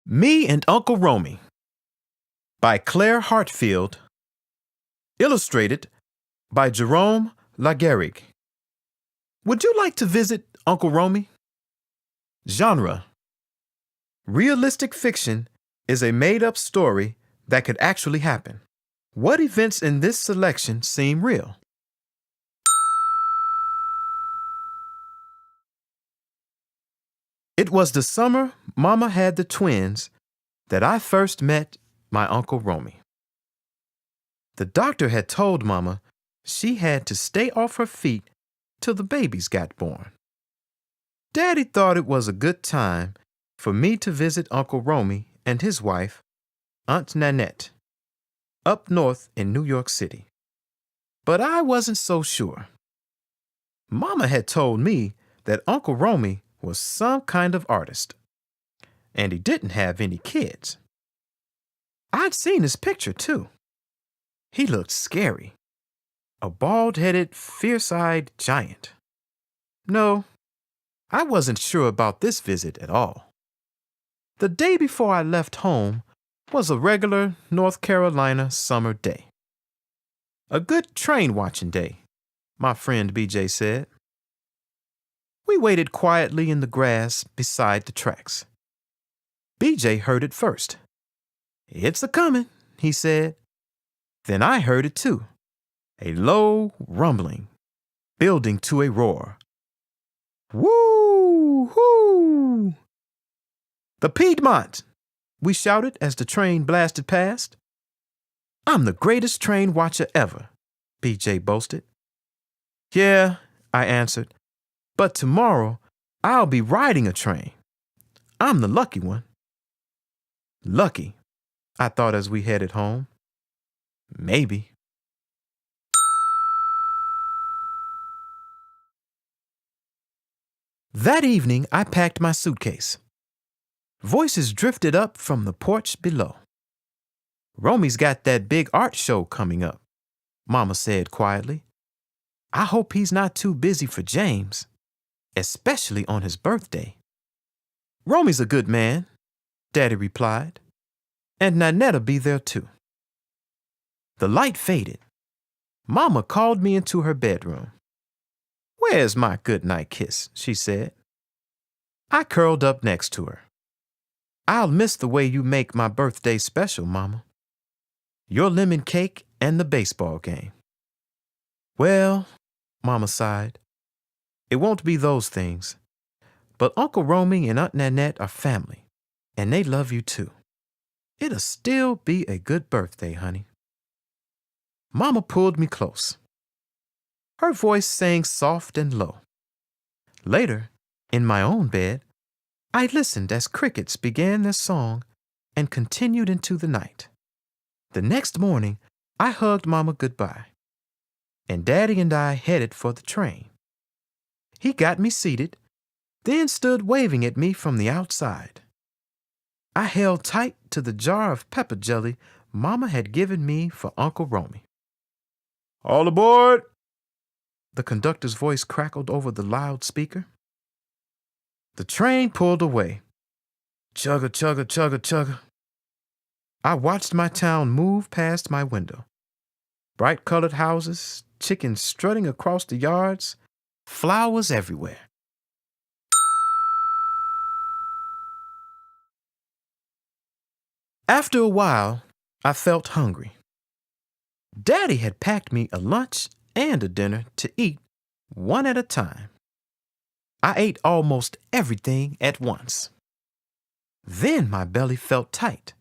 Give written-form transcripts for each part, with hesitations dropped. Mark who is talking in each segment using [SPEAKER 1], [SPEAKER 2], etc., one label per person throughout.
[SPEAKER 1] Me and Uncle Romie by Claire Hartfield. Illustrated by Jerome Laguerre. Would you like to visit Uncle Romie? Genre: realistic fiction is a made-up story that could actually happen. What events in this selection seem real? It was the summer Mama had the twins that I first met my Uncle Romie. The doctor had told Mama she had to stay off her feet till the babies got born. Daddy thought it was a good time for me to visit Uncle Romie and his wife, Aunt Nanette, up north in New York City. But I wasn't so sure. Mama had told me that Uncle Romie was some kind of artist, and he didn't have any kids. I'd seen his picture, too. He looked scary. A bald-headed, fierce-eyed giant. No, I wasn't sure about this visit at all. The day before I left home was a regular North Carolina summer day. A good train-watching day, my friend BJ said. We waited quietly in the grass beside the tracks. BJ heard it first. "It's a-comin'," he said. Then I heard it too. A low rumbling, building to a roar. Woo-hoo! "The Piedmont!" we shouted as the train blasted past. "I'm the greatest train watcher ever," BJ boasted. "Yeah," I answered, "but tomorrow I'll be riding a train. I'm the lucky one." Lucky, I thought as we headed home. Maybe. That evening, I packed my suitcase. Voices drifted up from the porch below. "Romie's got that big art show coming up," Mama said quietly. "I hope he's not too busy for James, especially on his birthday." "Romie's a good man," Daddy replied, "and Nanette'll be there too." The light faded. Mama called me into her bedroom. "Where's my goodnight kiss?" she said. I curled up next to her. "I'll miss the way you make my birthday special, Mama. Your lemon cake and the baseball game." "Well," Mama sighed, "it won't be those things. But Uncle Romie and Aunt Nanette are family, and they love you too. It'll still be a good birthday, honey." Mama pulled me close. Her voice sang soft and low. Later, in my own bed, I listened as crickets began their song and continued into the night. The next morning, I hugged Mama goodbye, and Daddy and I headed for the train. He got me seated, then stood waving at me from the outside. I held tight to the jar of pepper jelly Mama had given me for Uncle Romie. "All aboard!" The conductor's voice crackled over the loudspeaker. The train pulled away. Chugga, chugga, chugga, chugga. I watched my town move past my window. Bright-colored houses, chickens strutting across the yards, flowers everywhere. After a while, I felt hungry. Daddy had packed me a lunch and a dinner to eat one at a time. I ate almost everything at once. Then my belly felt tight,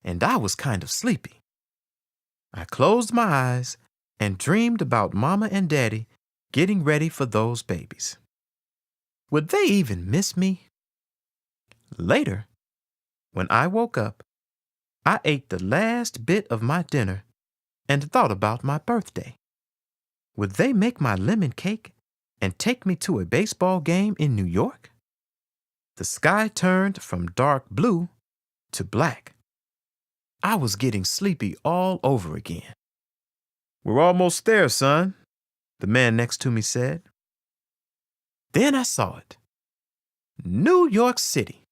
[SPEAKER 1] and I was kind of sleepy. I closed my eyes and dreamed about Mama and Daddy getting ready for those babies. Would they even miss me? Later, when I woke up, I ate the last bit of my dinner and thought about my birthday. Would they make my lemon cake and take me to a baseball game in New York? The sky turned from dark blue to black. I was getting sleepy all over again. "We're almost there, son," the man next to me said. Then I saw it. New York City.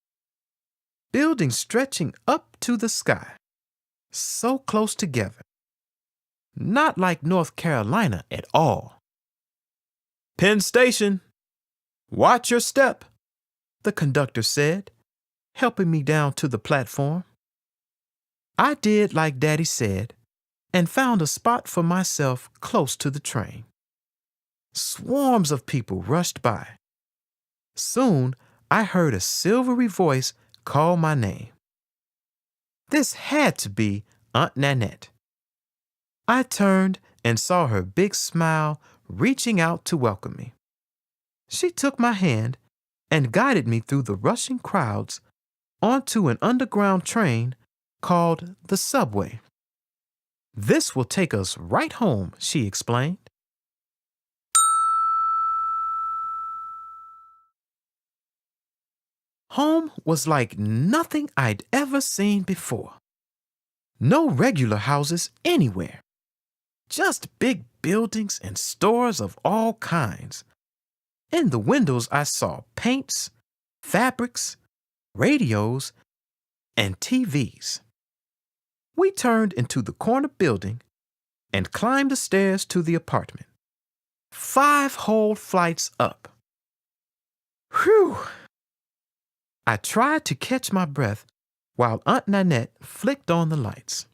[SPEAKER 1] buildings stretching up to the sky, so close together. Not like North Carolina at all. "Penn Station, watch your step," the conductor said, helping me down to the platform. I did like Daddy said and found a spot for myself close to the train. Swarms of people rushed by. Soon, I heard a silvery voice call my name. This had to be Aunt Nanette. I turned and saw her big smile reaching out to welcome me. She took my hand and guided me through the rushing crowds onto an underground train called the subway. "This will take us right home," she explained. Home was like nothing I'd ever seen before. No regular houses anywhere. Just big buildings and stores of all kinds. In the windows I saw paints, fabrics, radios, and TVs. We turned into the corner building and climbed the stairs to the apartment. 5 whole flights up. Whew! I tried to catch my breath while Aunt Nanette flicked on the lights.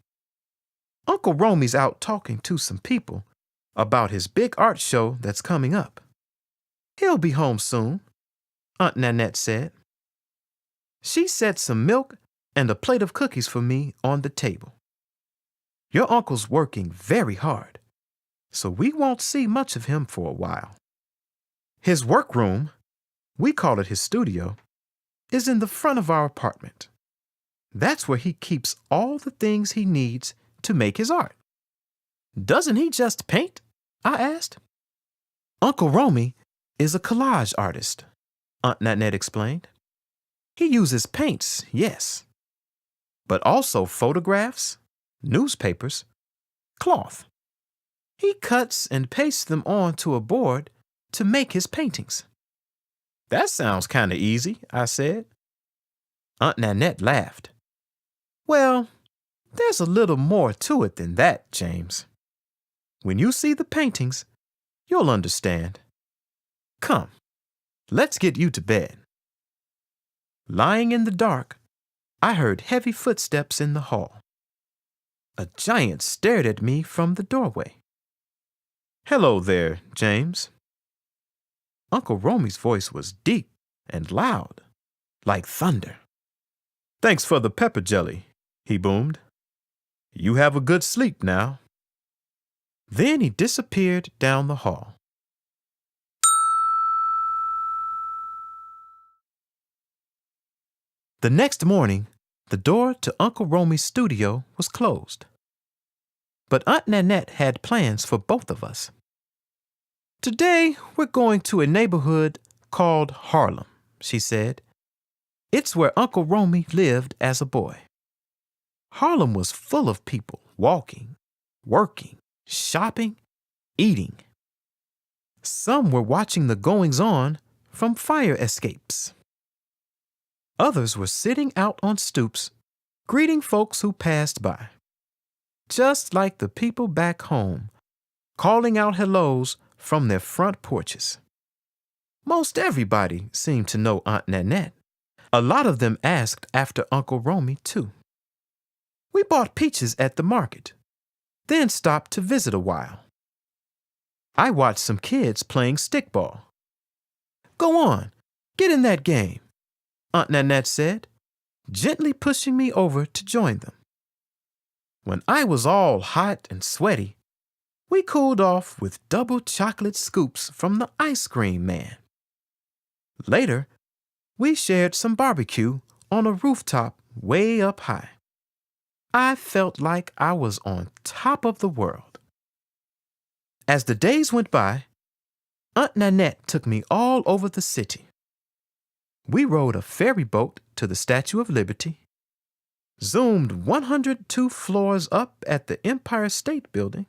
[SPEAKER 1] Uncle Romie's out talking to some people about his big art show that's coming up. He'll be home soon, Aunt Nanette said. She set some milk and a plate of cookies for me on the table. "Your uncle's working very hard, so we won't see much of him for a while. His workroom, we call it his studio, is in the front of our apartment. That's where he keeps all the things he needs to make his art." "Doesn't he just paint?" I asked. "Uncle Romie is a collage artist," Aunt Nanette explained. "He uses paints, yes, but also photographs, newspapers, cloth. He cuts and pastes them onto a board to make his paintings." "That sounds kind of easy," I said. Aunt Nanette laughed. "Well, there's a little more to it than that, James. When you see the paintings, you'll understand. Come, let's get you to bed." Lying in the dark, I heard heavy footsteps in the hall. A giant stared at me from the doorway. "Hello there, James." Uncle Romie's voice was deep and loud, like thunder. "Thanks for the pepper jelly," he boomed. "You have a good sleep now." Then he disappeared down the hall. The next morning, the door to Uncle Romie's studio was closed. But Aunt Nanette had plans for both of us. "Today, we're going to a neighborhood called Harlem," she said. "It's where Uncle Romie lived as a boy." Harlem was full of people walking, working, shopping, eating. Some were watching the goings-on from fire escapes. Others were sitting out on stoops, greeting folks who passed by. Just like the people back home, calling out hellos from their front porches. Most everybody seemed to know Aunt Nanette. A lot of them asked after Uncle Romie, too. We bought peaches at the market, then stopped to visit a while. I watched some kids playing stickball. "Go on, get in that game," Aunt Nanette said, gently pushing me over to join them. When I was all hot and sweaty, we cooled off with double chocolate scoops from the ice cream man. Later, we shared some barbecue on a rooftop way up high. I felt like I was on top of the world. As the days went by, Aunt Nanette took me all over the city. We rode a ferry boat to the Statue of Liberty, zoomed 102 floors up at the Empire State Building,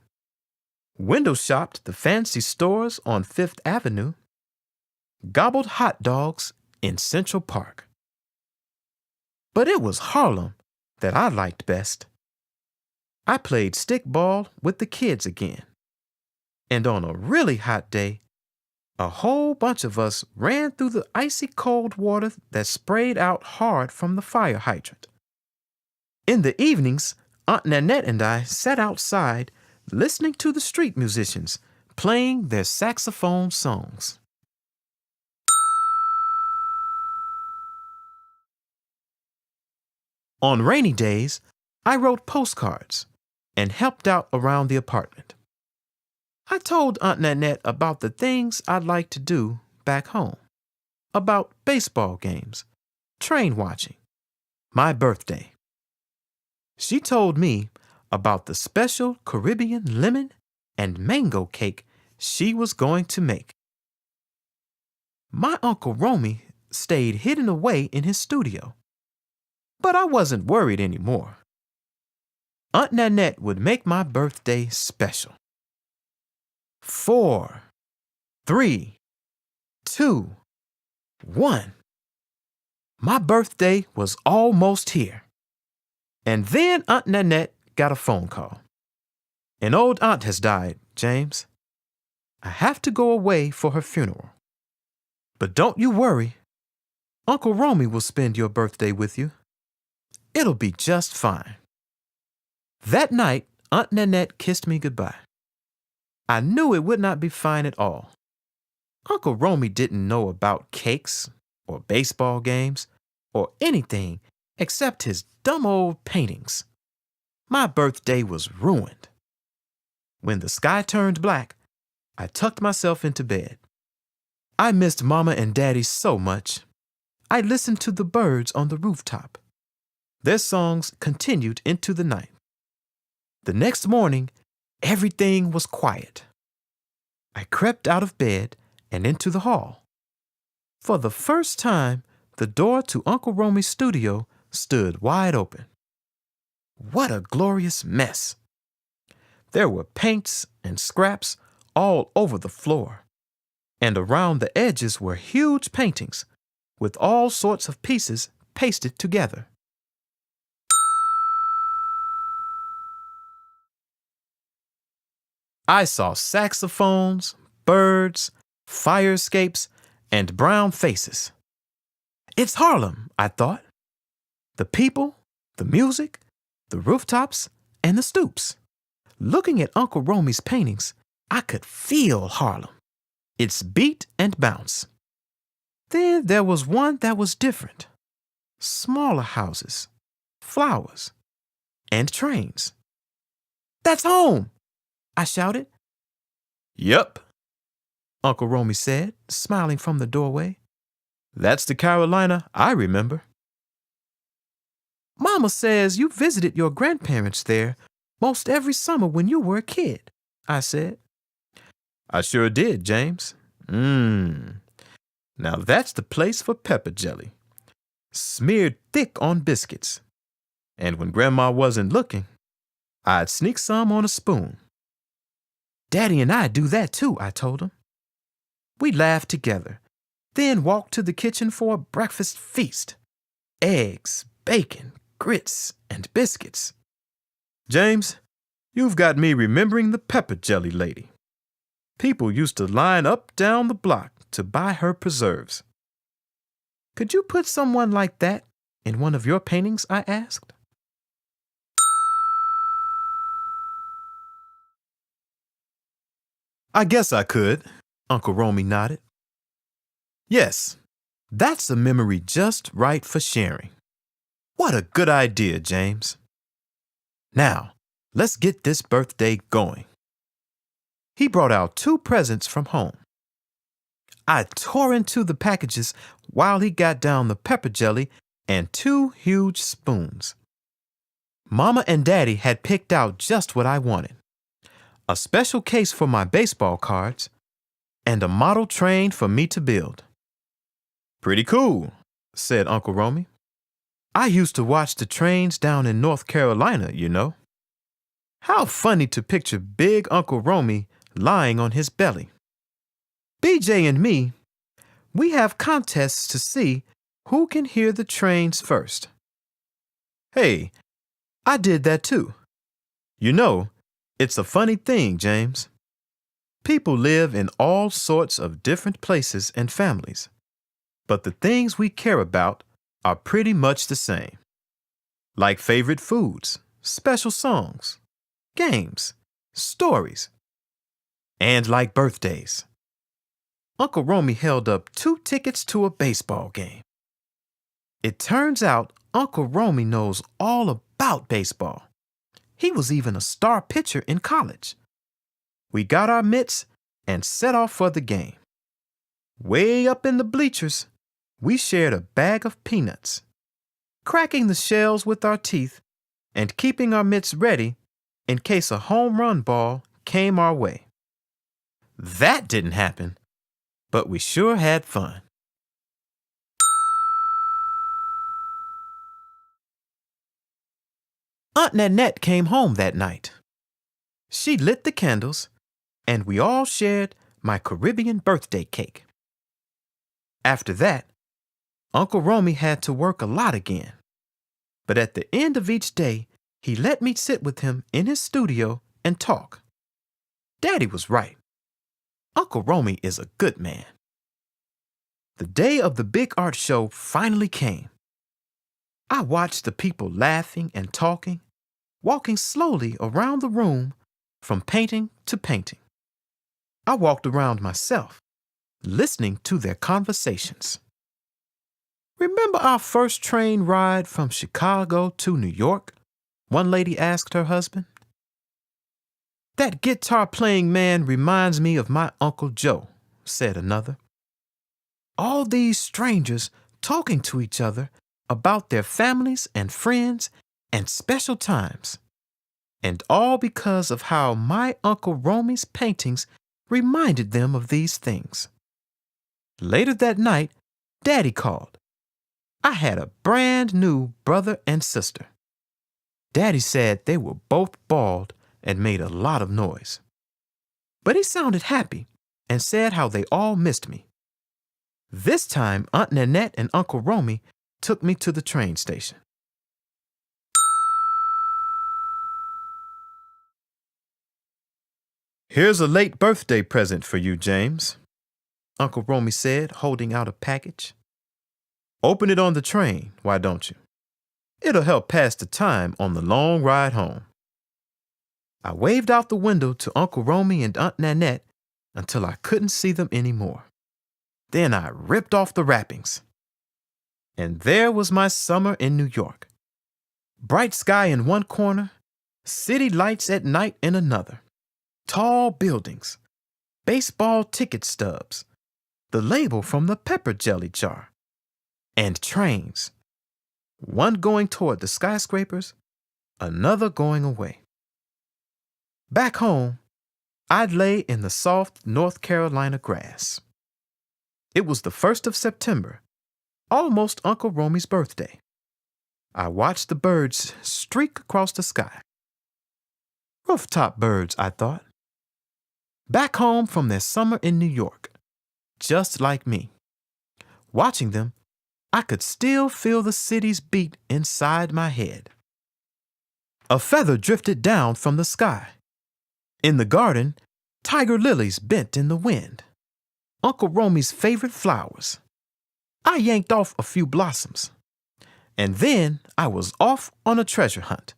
[SPEAKER 1] window shopped the fancy stores on Fifth Avenue, gobbled hot dogs in Central Park. But it was Harlem that I liked best. I played stickball with the kids again. And on a really hot day, a whole bunch of us ran through the icy cold water that sprayed out hard from the fire hydrant. In the evenings, Aunt Nanette and I sat outside listening to the street musicians playing their saxophone songs. On rainy days, I wrote postcards and helped out around the apartment. I told Aunt Nanette about the things I'd like to do back home, about baseball games, train watching, my birthday. She told me about the special Caribbean lemon and mango cake she was going to make. My Uncle Romie stayed hidden away in his studio, but I wasn't worried anymore. Aunt Nanette would make my birthday special. 4, 3, 2, 1. My birthday was almost here. And then Aunt Nanette got a phone call. An old aunt has died, James. I have to go away for her funeral. But don't you worry. Uncle Romie will spend your birthday with you. It'll be just fine. That night, Aunt Nanette kissed me goodbye. I knew it would not be fine at all. Uncle Romie didn't know about cakes or baseball games or anything except his dumb old paintings. My birthday was ruined. When the sky turned black, I tucked myself into bed. I missed Mama and Daddy so much. I listened to the birds on the rooftop. Their songs continued into the night. The next morning, everything was quiet. I crept out of bed and into the hall. For the first time, the door to Uncle Romie's studio stood wide open. What a glorious mess! There were paints and scraps all over the floor, and around the edges were huge paintings with all sorts of pieces pasted together. I saw saxophones, birds, fire escapes, and brown faces. It's Harlem, I thought. The people, the music, the rooftops, and the stoops. Looking at Uncle Romie's paintings, I could feel Harlem, its beat and bounce. Then there was one that was different. Smaller houses, flowers, and trains. That's home! I shouted. Yup, Uncle Romie said, smiling from the doorway. That's the Carolina I remember. Mama says you visited your grandparents there most every summer when you were a kid, I said. I sure did, James. Now that's the place for pepper jelly, smeared thick on biscuits. And when Grandma wasn't looking, I'd sneak some on a spoon. Daddy and I do that too, I told him. We laughed together, then walked to the kitchen for a breakfast feast. Eggs, bacon, grits, and biscuits. James, you've got me remembering the pepper jelly lady. People used to line up down the block to buy her preserves. Could you put someone like that in one of your paintings, I asked? I guess I could, Uncle Romie nodded. Yes, that's a memory just right for sharing. What a good idea, James. Now, let's get this birthday going. He brought out 2 presents from home. I tore into the packages while he got down the pepper jelly and 2 huge spoons. Mama and Daddy had picked out just what I wanted. A special case for my baseball cards, and a model train for me to build. Pretty cool, said Uncle Romie. I used to watch the trains down in North Carolina, you know. How funny to picture big Uncle Romie lying on his belly. BJ and me, we have contests to see who can hear the trains first. Hey, I did that too. You know, it's a funny thing, James. People live in all sorts of different places and families, but the things we care about are pretty much the same. Like favorite foods, special songs, games, stories, and like birthdays. Uncle Romie held up 2 tickets to a baseball game. It turns out Uncle Romie knows all about baseball. He was even a star pitcher in college. We got our mitts and set off for the game. Way up in the bleachers, we shared a bag of peanuts, cracking the shells with our teeth and keeping our mitts ready in case a home run ball came our way. That didn't happen, but we sure had fun. Aunt Nanette came home that night. She lit the candles, and we all shared my Caribbean birthday cake. After that, Uncle Romie had to work a lot again. But at the end of each day, he let me sit with him in his studio and talk. Daddy was right. Uncle Romie is a good man. The day of the big art show finally came. I watched the people laughing and talking, walking slowly around the room from painting to painting. I walked around myself, listening to their conversations. Remember our first train ride from Chicago to New York? One lady asked her husband. That guitar-playing man reminds me of my Uncle Joe, said another. All these strangers talking to each other about their families and friends and special times. And all because of how my Uncle Romie's paintings reminded them of these things. Later that night, Daddy called. I had a brand new brother and sister. Daddy said they were both bald and made a lot of noise. But he sounded happy and said how they all missed me. This time, Aunt Nanette and Uncle Romie took me to the train station. Here's a late birthday present for you, James, Uncle Romie said, holding out a package. Open it on the train, why don't you? It'll help pass the time on the long ride home. I waved out the window to Uncle Romie and Aunt Nanette until I couldn't see them anymore. Then I ripped off the wrappings. And there was my summer in New York. Bright sky in one corner, city lights at night in another. Tall buildings, baseball ticket stubs, the label from the pepper jelly jar, and trains. One going toward the skyscrapers, another going away. Back home, I'd lay in the soft North Carolina grass. It was the 1st of September, almost Uncle Romie's birthday. I watched the birds streak across the sky. Rooftop birds, I thought. Back home from their summer in New York, just like me. Watching them, I could still feel the city's beat inside my head. A feather drifted down from the sky. In the garden, tiger lilies bent in the wind. Uncle Romie's favorite flowers. I yanked off a few blossoms. And then I was off on a treasure hunt,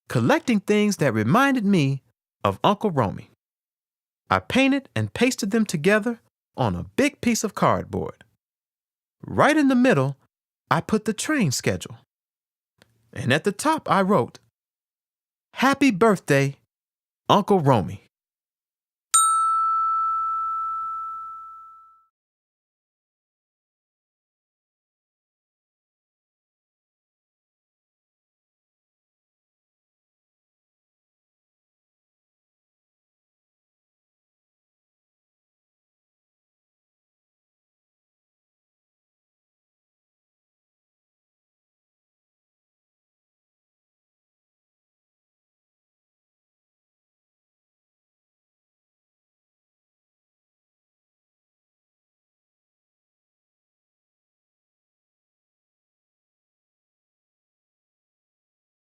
[SPEAKER 1] collecting things that reminded me of Uncle Romie. I painted and pasted them together on a big piece of cardboard. Right in the middle, I put the train schedule. And at the top I wrote, "Happy birthday, Uncle Romie."